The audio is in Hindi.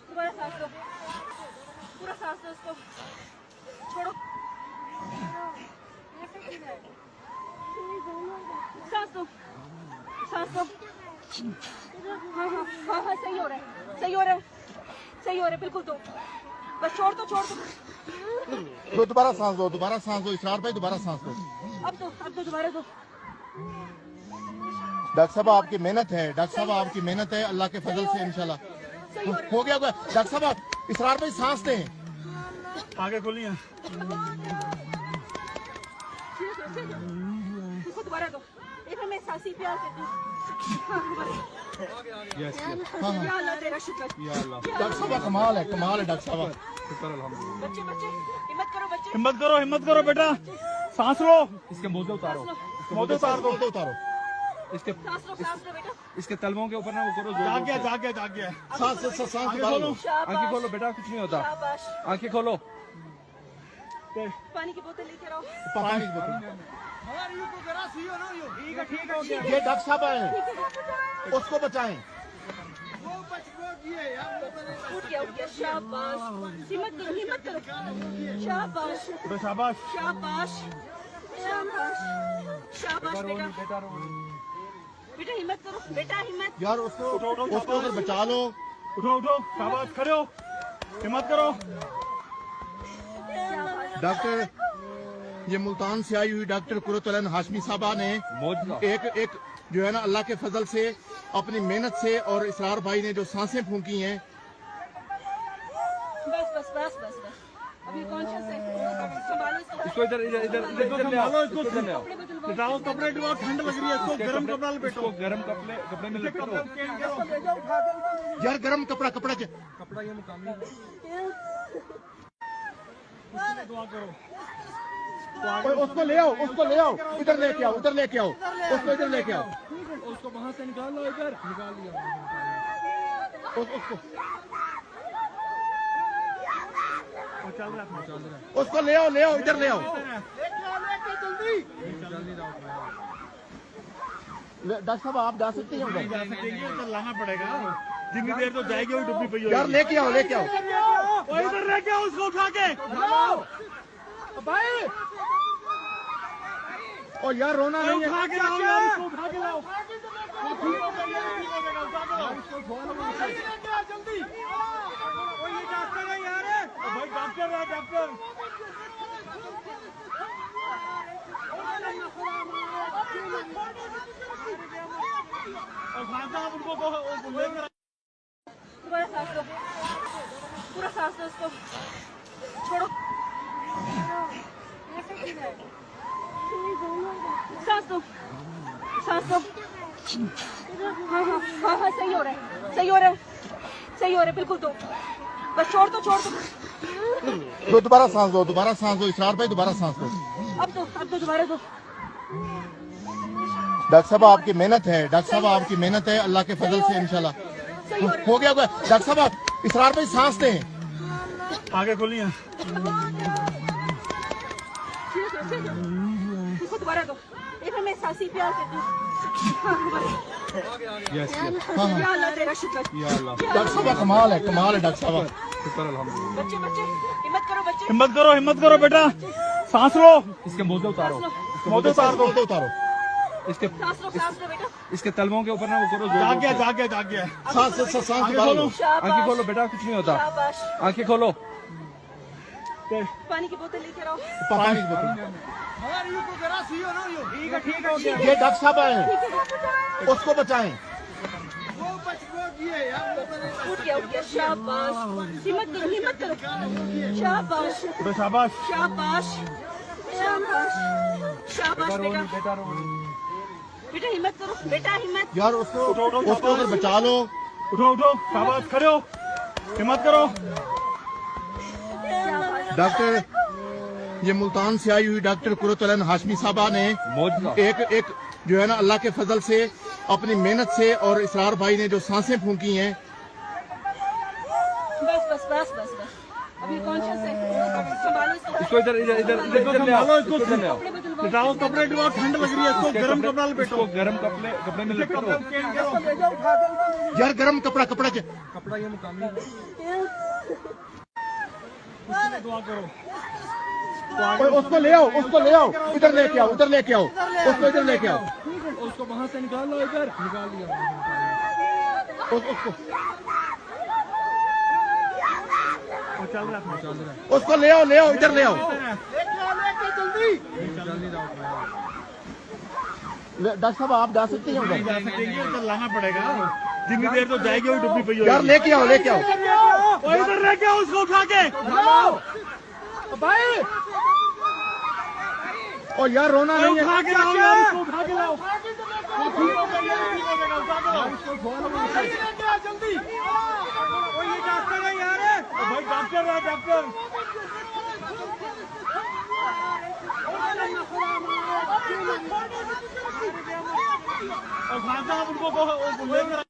दोबारा सांस लो, पूरा सांस लो उसको, छोड़ो, सांस लो, सांस लो। हाँ हाँ हाँ हाँ, सही हो रहा है, सही हो रहा है, सही हो रहा है, बिल्कुल। तो बस छोड़ दो, छोड़ दो। तो दोबारा सांस दो, दोबारा सांस दो इसरार भाई, दोबारा सांस दो। अब तो दोबारा दो। डॉक्टर साहब आपकी मेहनत है, डॉक्टर साहब आपकी मेहनत है, अल्लाह के फजल से इंशाल्लाह हो गया होगा। डॉक्टर साहब इसरार भाई सांस दें, आगे खोलिए। इसको दोबारा दो। एक मैं सांसी प्यार करती हूँ। यस या अल्लाह तेरा शुक्र। या अल्लाह, डॉक्टर साहब कमाल है, कमाल है डॉक्टर साहब। शुक्र अल्हम्दुलिल्लाह। बच्चे बच्चे हिम्मत करो, बच्चे हिम्मत करो बेटा, सांस लो। इसके मोजे उतारो, मोदे उतार दो, मोदे उतारो। इसके सांस लो बेटा। इसके तलवों के ऊपर ना वो करो। जाग गया सांस सांस निकालो। आंखें खोलो बेटा, कुछ नहीं होता। शाबाश। आंखें खोलो। पानी की बोतल लेकर आओ। पानी की बोतल। ठीक हो गया। ये डॉक्टर साहब आए, उसको बचाएं। उठ गया। शाबाश, हिम्मत करो, हिम्मत करो। शाबाश शाबाश। शाबाश शाबाश शाबाश बेटा। बेटा हिम्मत करो, बेटा हिम्मत। यार उसको उधर बचा लो। उठो शाबाश, खड़े हो, हिम्मत करो। डॉक्टर ये मुल्तान से आई हुई डॉक्टर कुरतुल हाशमी साहबा ने एक जो है ना अल्लाह के फजल से अपनी मेहनत से और इसरार भाई ने जो सांसें फूंकी हैं। बस बस बस बस बस, अभी कॉन्शियस है, संभालो इसको। इसको इधर ले आओ, इसको इधर ले आओ। बताओ कपड़े डुबाओ, ठंड लग रही है। इसको गरम कपड़ा लपेटो, गरम कपड़े में लपेटो। यार गरम कपड़ा कपड़ा ये मुकामी दुआ करो। उसको ले आओ, उसको ले आओ, इधर लेके आओ, उधर लेके आओ, उसको इधर लेके आओ। उसको वहां से निकाल लो, इधर निकाल लिया। उसको ले आओ, इधर ले आओ। डॉक्टर साहब आप जा सकते हैं उधर? लाना पड़ेगा, जितनी देर तो जाएगी वो डुबी पई होगी। यार लेके आओ, लेके आओ। इधर लेके आओ उसको उठा के भाई। और यार रोना नहीं है। उठा के लाओ यार, उसको उठा के लाओ। जल्दी, ये डॉक्टर है यार। भाई डॉक्टर है, डॉक्टर। और खान साहब उनको लेकर दोबारा सांस लो, पूरा सांस लो उसको, छोड़ो, सांस लो, सांस लो। हाँ हाँ हाँ हाँ, सही हो रहा है, सही हो रहा है, सही हो रहा है, बिल्कुल। तो बस छोड़ दो, छोड़ दो। तो दोबारा सांस दो, दोबारा सांस दो इसरार भाई, दोबारा सांस दो। अब तो दोबारा दो। डॉक्टर साहब आपकी मेहनत है, डॉक्टर साहब आपकी मेहनत है, अल्लाह के फजल से इंशाल्लाह हो गया होगा। डॉक्टर साहब इसरार भाई सांस दें। आगे खोलिए। इसको दोबारा दो। एक मैं सांसी प्यार करती हूँ। यस या अल्लाह तेरा शुक्र। या अल्लाह, डॉक्टर साहब कमाल है, कमाल है डॉक्टर साहब। शुक्र अल्हम्दुलिल्लाह। बच्चे बच्चे हिम्मत करो, बच्चे हिम्मत करो बेटा, सांस लो। इसके मोजे उतारो, मोदे उतार दो, मोदे उतारो। इसके सांस लो बेटा। इसके तलवों के ऊपर ना वो करो। जाग गया। सांस सांस निकालो। आंखें खोलो बेटा, कुछ नहीं होता। शाबाश। आंखें खोलो। पानी की बोतल लेकर आओ। पानी की बोतल। ठीक हो गया। ये डॉक्टर साहब आए, उसको बचाएं। उठ गया। शाबाश, हिम्मत करो, हिम्मत करो। शाबाश शाबाश। शाबाश शाबाश शाबाश बेटा। बेटा हिम्मत करो, बेटा हिम्मत। यार उसको उधर बचा लो। उठो शाबाश, खड़े हो, हिम्मत करो। डॉक्टर ये मुल्तान से आई हुई डॉक्टर कुरतुल हाशमी साहबा ने एक जो है ना अल्लाह के फजल से अपनी मेहनत से और इसरार भाई ने जो सांसें फूंकी हैं। बस बस बस बस बस, अभी कॉन्शियस है, संभालो इसको। इसको इधर ले आओ, इसको इधर ले आओ। कपड़े बदल हटाओ कपड़े हटाओ, ठंड लग रही है, इसको गर्म कपड़ा लपेटो, गर्म कपड़े में लपेटो। यार गरम कपड़ा कपड़ा के कपड़ा ये मुकामी दुआ करो। उसको ले आओ, उसको ले आओ, इधर लेके आओ, उधर लेके आओ, उसको इधर लेके आओ, उसको वहां से निकाल लो, इधर निकाल लिया। उसको चल रहा था, उसको ले आओ, इधर ले आओ। डॉक्टर साहब आप जा सकते हैं उधर? जा सकते हैं, उधर लाना पड़ेगा, जितनी देर तो जाएगी वो डुबी पई होगी। यार लेके आओ, लेके आओ। और इधर लेके आओ उसको उठा के भाई, और यार रोना नहीं है। उठा के लाओ यार, उसको उठा के लाओ, जल्दी। ओ ये डॉक्टर है यार, भाई डॉक्टर है, डॉक्टर। और खान साहब उनको लेकर